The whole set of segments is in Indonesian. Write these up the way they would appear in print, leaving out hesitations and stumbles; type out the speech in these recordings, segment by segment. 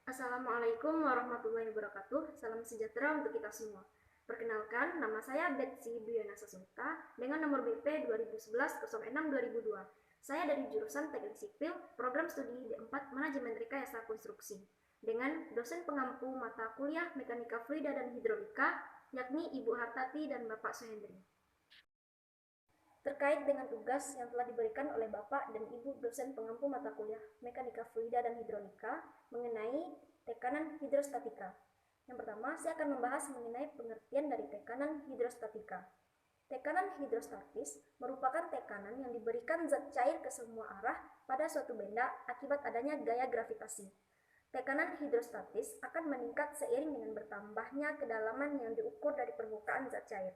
Assalamualaikum warahmatullahi wabarakatuh. Salam sejahtera untuk kita semua. Perkenalkan, nama saya Betsy Duyana Sasungta dengan nomor BP 2011-06-2002. Saya dari jurusan Teknik Sipil, Program Studi D4 Manajemen Rekayasa Konstruksi, dengan dosen pengampu mata kuliah Mekanika Fluida dan Hidrolika, yakni Ibu Hartati dan Bapak Suhendri. Terkait dengan tugas yang telah diberikan oleh Bapak dan Ibu dosen pengampu mata kuliah Mekanika Fluida dan Hidrolika mengenai tekanan hidrostatika. Yang pertama, saya akan membahas mengenai pengertian dari tekanan hidrostatika. Tekanan hidrostatis merupakan tekanan yang diberikan zat cair ke semua arah pada suatu benda akibat adanya gaya gravitasi. Tekanan hidrostatis akan meningkat seiring dengan bertambahnya kedalaman yang diukur dari permukaan zat cair.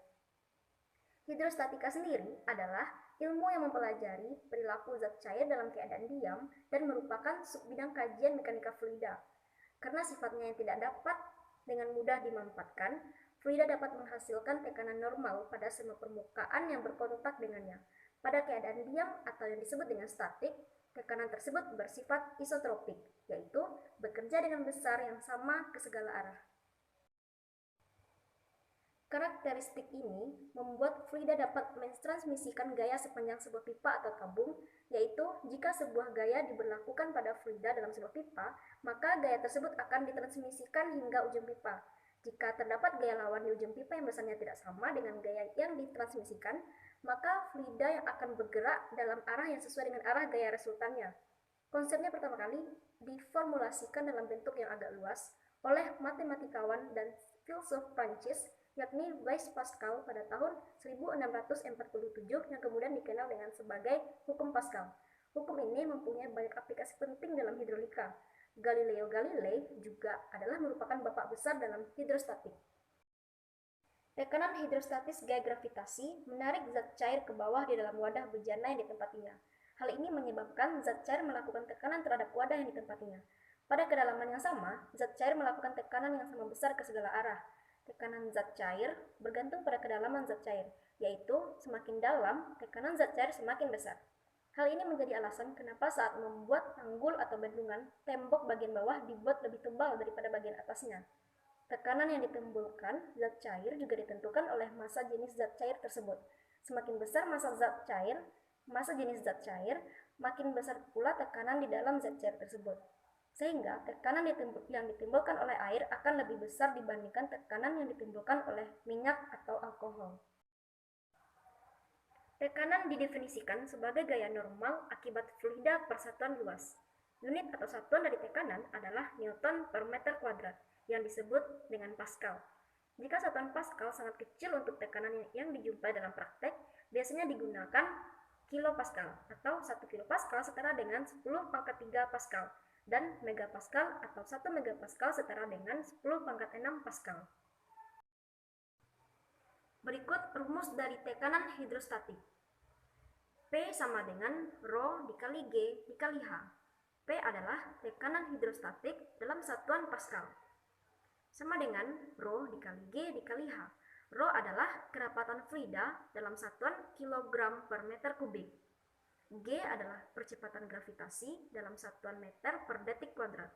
Hidrostatika sendiri adalah ilmu yang mempelajari perilaku zat cair dalam keadaan diam dan merupakan subbidang kajian mekanika fluida. Karena sifatnya yang tidak dapat dengan mudah dimanfaatkan, fluida dapat menghasilkan tekanan normal pada semua permukaan yang berkontak dengannya. Pada keadaan diam atau yang disebut dengan statik, tekanan tersebut bersifat isotropik, yaitu bekerja dengan besar yang sama ke segala arah. Karakteristik ini membuat fluida dapat mentransmisikan gaya sepanjang sebuah pipa atau tabung, yaitu jika sebuah gaya diberlakukan pada fluida dalam sebuah pipa, maka gaya tersebut akan ditransmisikan hingga ujung pipa. Jika terdapat gaya lawan di ujung pipa yang besarnya tidak sama dengan gaya yang ditransmisikan, maka fluida yang akan bergerak dalam arah yang sesuai dengan arah gaya resultannya. Konsepnya pertama kali diformulasikan dalam bentuk yang agak luas oleh matematikawan dan filsuf Prancis, yakni Blaise Pascal pada tahun 1647 yang kemudian dikenal dengan sebagai hukum Pascal. Hukum ini mempunyai banyak aplikasi penting dalam hidrolika. Galileo Galilei juga adalah merupakan bapak besar dalam hidrostatik. Tekanan hidrostatis gaya gravitasi menarik zat cair ke bawah di dalam wadah bejana yang ditempatinya. Hal ini menyebabkan zat cair melakukan tekanan terhadap wadah yang ditempatinya. Pada kedalaman yang sama, zat cair melakukan tekanan yang sama besar ke segala arah. Tekanan zat cair bergantung pada kedalaman zat cair, yaitu semakin dalam, tekanan zat cair semakin besar. Hal ini menjadi alasan kenapa saat membuat tanggul atau bendungan, tembok bagian bawah dibuat lebih tebal daripada bagian atasnya. Tekanan yang ditimbulkan zat cair juga ditentukan oleh massa jenis zat cair tersebut. Semakin besar massa jenis zat cair, makin besar pula tekanan di dalam zat cair tersebut. Sehingga tekanan yang ditimbulkan oleh air akan lebih besar dibandingkan tekanan yang ditimbulkan oleh minyak atau alkohol. Tekanan didefinisikan sebagai gaya normal akibat fluida persatuan luas. Unit atau satuan dari tekanan adalah Newton per meter kuadrat, yang disebut dengan Pascal. Jika satuan Pascal sangat kecil untuk tekanan yang dijumpai dalam praktek, biasanya digunakan kilopascal atau 1 kilopascal setara dengan 10 pangkat 3 pascal, dan megapascal atau 1 megapascal setara dengan 10 pangkat 6 pascal. Berikut rumus dari tekanan hidrostatik. P sama dengan Rho dikali G dikali H. P adalah tekanan hidrostatik dalam satuan pascal. Sama dengan Rho dikali G dikali H. Rho adalah kerapatan fluida dalam satuan kilogram per meter kubik. G adalah percepatan gravitasi dalam satuan meter per detik kuadrat.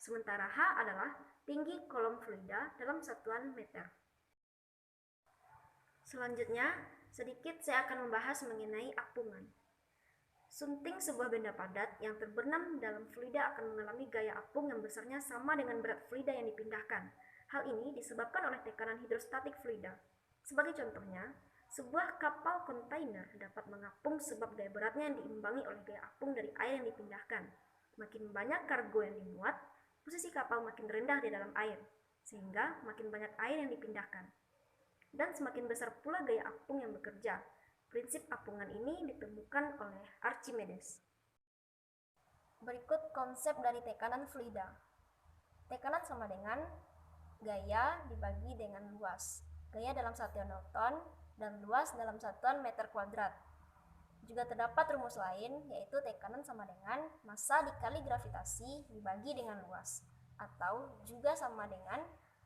Sementara H adalah tinggi kolom fluida dalam satuan meter. Selanjutnya, sedikit saya akan membahas mengenai apungan. Sunting sebuah benda padat yang terbenam dalam fluida akan mengalami gaya apung yang besarnya sama dengan berat fluida yang dipindahkan. Hal ini disebabkan oleh tekanan hidrostatik fluida. Sebagai contohnya, sebuah kapal kontainer dapat mengapung sebab gaya beratnya yang diimbangi oleh gaya apung dari air yang dipindahkan. Makin banyak kargo yang dimuat, posisi kapal makin rendah di dalam air, sehingga makin banyak air yang dipindahkan. Dan semakin besar pula gaya apung yang bekerja. Prinsip apungan ini ditemukan oleh Archimedes. Berikut konsep dari tekanan fluida. Tekanan sama dengan gaya dibagi dengan luas. Gaya dalam satuan Newton dan luas dalam satuan meter kuadrat. Juga terdapat rumus lain, yaitu tekanan sama dengan massa dikali gravitasi dibagi dengan luas, atau juga sama dengan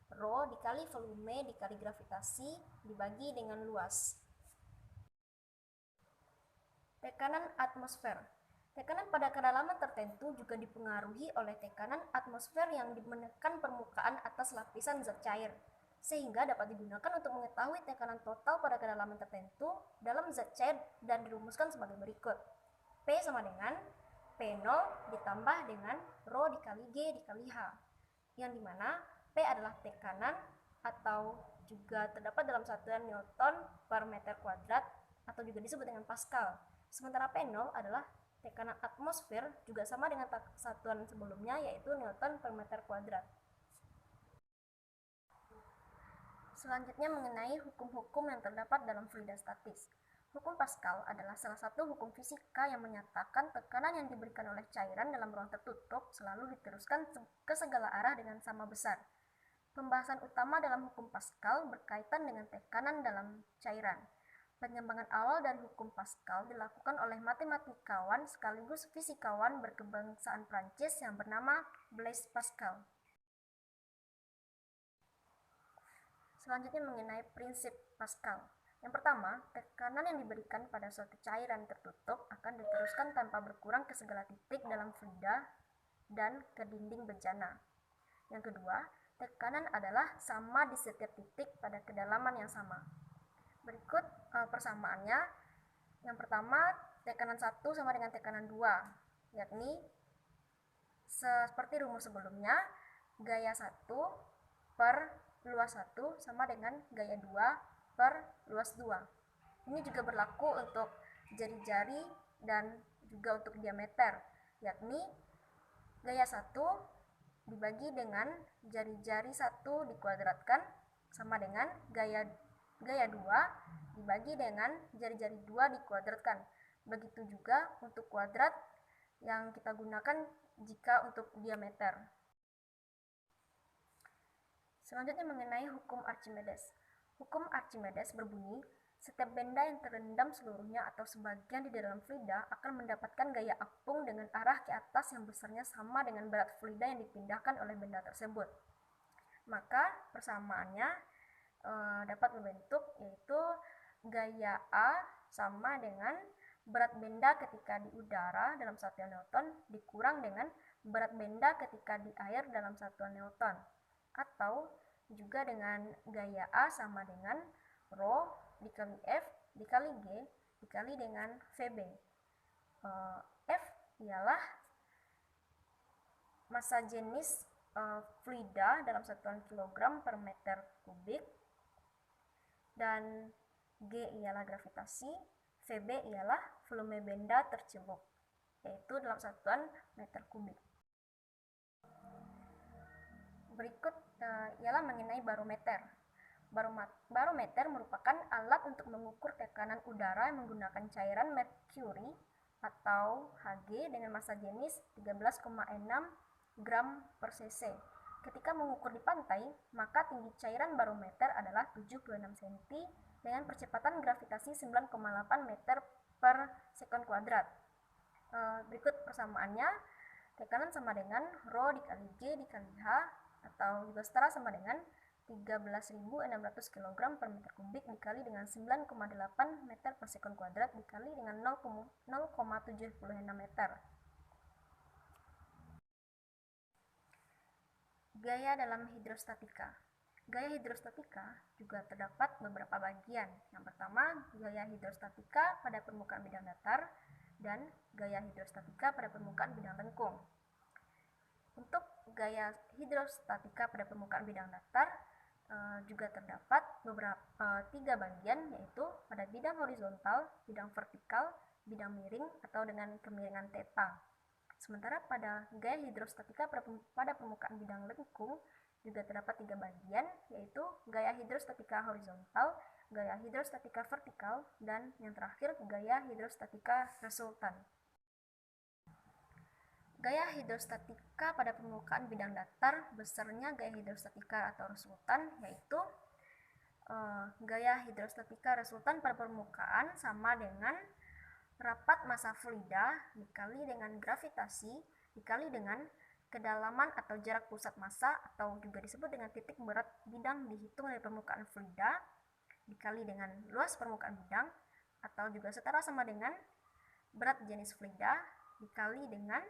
Rho dikali volume dikali gravitasi dibagi dengan luas. Tekanan atmosfer. Tekanan pada kedalaman tertentu juga dipengaruhi oleh tekanan atmosfer yang menekan permukaan atas lapisan zat cair, sehingga dapat digunakan untuk mengetahui tekanan total pada kedalaman tertentu dalam zat cair dan dirumuskan sebagai berikut. P sama dengan P0 ditambah dengan Rho dikali G dikali H, yang dimana P adalah tekanan atau juga terdapat dalam satuan Newton per meter kuadrat atau juga disebut dengan Pascal. Sementara P0 adalah tekanan atmosfer, juga sama dengan satuan sebelumnya yaitu Newton per meter kuadrat. Selanjutnya mengenai hukum-hukum yang terdapat dalam fluida statis. Hukum Pascal adalah salah satu hukum fisika yang menyatakan tekanan yang diberikan oleh cairan dalam ruang tertutup selalu diteruskan ke segala arah dengan sama besar. Pembahasan utama dalam hukum Pascal berkaitan dengan tekanan dalam cairan. Pengembangan awal dari hukum Pascal dilakukan oleh matematikawan sekaligus fisikawan berkebangsaan Prancis yang bernama Blaise Pascal. Selanjutnya mengenai prinsip Pascal. Yang pertama, tekanan yang diberikan pada suatu cairan tertutup akan diteruskan tanpa berkurang ke segala titik dalam fluida dan ke dinding bejana. Yang kedua, tekanan adalah sama di setiap titik pada kedalaman yang sama. Berikut persamaannya. Yang pertama, tekanan 1 sama dengan tekanan 2, yakni seperti rumus sebelumnya, gaya 1 per luas 1 sama dengan gaya 2 per luas 2. Ini juga berlaku untuk jari-jari dan juga untuk diameter, yakni gaya 1 dibagi dengan jari-jari 1 dikuadratkan sama dengan gaya 2 dibagi dengan jari-jari 2 dikuadratkan. Begitu juga untuk kuadrat yang kita gunakan jika untuk diameter. Selanjutnya mengenai hukum Archimedes. Hukum Archimedes berbunyi, setiap benda yang terendam seluruhnya atau sebagian di dalam fluida akan mendapatkan gaya apung dengan arah ke atas yang besarnya sama dengan berat fluida yang dipindahkan oleh benda tersebut. Maka persamaannya dapat membentuk yaitu gaya A sama dengan berat benda ketika di udara dalam satuan Newton dikurang dengan berat benda ketika di air dalam satuan Newton, atau juga dengan gaya A sama dengan Rho dikali F dikali G dikali dengan VB. F ialah massa jenis fluida dalam satuan kilogram per meter kubik, dan G ialah gravitasi, VB ialah volume benda terceluk, yaitu dalam satuan meter kubik. Berikut ialah mengenai barometer. Barometer merupakan alat untuk mengukur tekanan udara yang menggunakan cairan merkuri atau Hg dengan massa jenis 13,6 gram per cc. Ketika mengukur di pantai, maka tinggi cairan barometer adalah 76 cm dengan percepatan gravitasi 9,8 meter per sekon kuadrat. Berikut persamaannya, tekanan sama dengan Rho dikali G dikali H, atau juga setara sama dengan 13.600 kg per meter kubik dikali dengan 9,8 meter per sekon kuadrat dikali dengan 0,76 meter. Gaya dalam hidrostatika. Gaya hidrostatika juga terdapat beberapa bagian. Yang pertama, gaya hidrostatika pada permukaan bidang datar dan gaya hidrostatika pada permukaan bidang lengkung. Untuk gaya hidrostatika pada permukaan bidang datar juga terdapat tiga bagian, yaitu pada bidang horizontal, bidang vertikal, bidang miring atau dengan kemiringan theta. Sementara pada gaya hidrostatika pada permukaan bidang lengkung juga terdapat tiga bagian, yaitu gaya hidrostatika horizontal, gaya hidrostatika vertikal, dan yang terakhir gaya hidrostatika resultan. Gaya hidrostatika pada permukaan bidang datar besarnya gaya hidrostatika atau resultan, yaitu gaya hidrostatika resultan pada permukaan sama dengan rapat massa fluida dikali dengan gravitasi dikali dengan kedalaman atau jarak pusat massa atau juga disebut dengan titik berat bidang dihitung dari permukaan fluida dikali dengan luas permukaan bidang atau juga setara sama dengan berat jenis fluida dikali dengan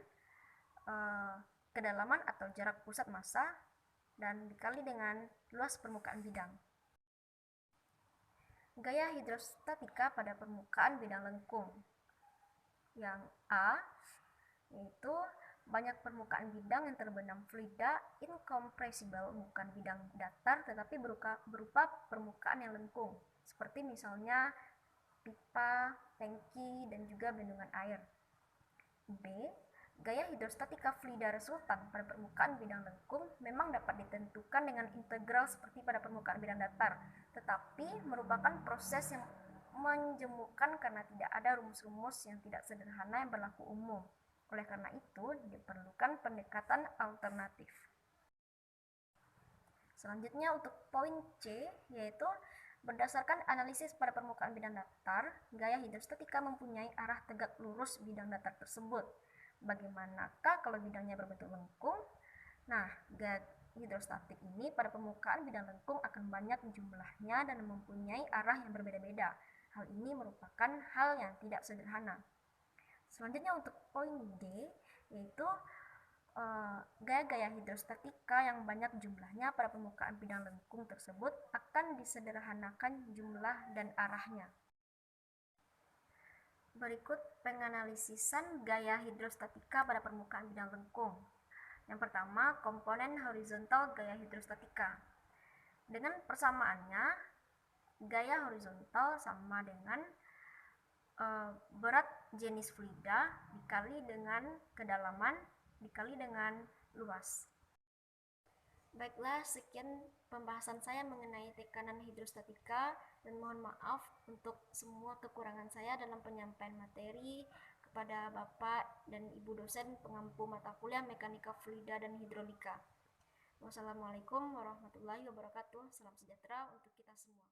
kedalaman atau jarak pusat massa dan dikali dengan luas permukaan bidang. Gaya hidrostatika pada permukaan bidang lengkung. Yang A yaitu banyak permukaan bidang yang terbenam fluida incompressible, bukan bidang datar tetapi berupa permukaan yang lengkung, seperti misalnya pipa, tangki, dan juga bendungan air. B. Gaya hidrostatika fluida resultan pada permukaan bidang lengkung memang dapat ditentukan dengan integral seperti pada permukaan bidang datar, tetapi merupakan proses yang menjemukan karena tidak ada rumus-rumus yang tidak sederhana yang berlaku umum. Oleh karena itu, diperlukan pendekatan alternatif. Selanjutnya untuk poin C, yaitu berdasarkan analisis pada permukaan bidang datar, gaya hidrostatika mempunyai arah tegak lurus bidang datar tersebut. Bagaimanakah kalau bidangnya berbentuk lengkung? Nah, gaya hidrostatik ini pada permukaan bidang lengkung akan banyak jumlahnya dan mempunyai arah yang berbeda-beda. Hal ini merupakan hal yang tidak sederhana. Selanjutnya untuk poin D, yaitu gaya-gaya hidrostatika yang banyak jumlahnya pada permukaan bidang lengkung tersebut akan disederhanakan jumlah dan arahnya. Berikut penganalisisan gaya hidrostatika pada permukaan bidang lengkung. Yang pertama, komponen horizontal gaya hidrostatika. Dengan persamaannya, gaya horizontal sama dengan berat jenis fluida dikali dengan kedalaman dikali dengan luas. Baiklah, sekian pembahasan saya mengenai tekanan hidrostatika, dan mohon maaf untuk semua kekurangan saya dalam penyampaian materi kepada Bapak dan Ibu dosen pengampu mata kuliah Mekanika Fluida dan Hidrolika. Wassalamualaikum warahmatullahi wabarakatuh. Salam sejahtera untuk kita semua.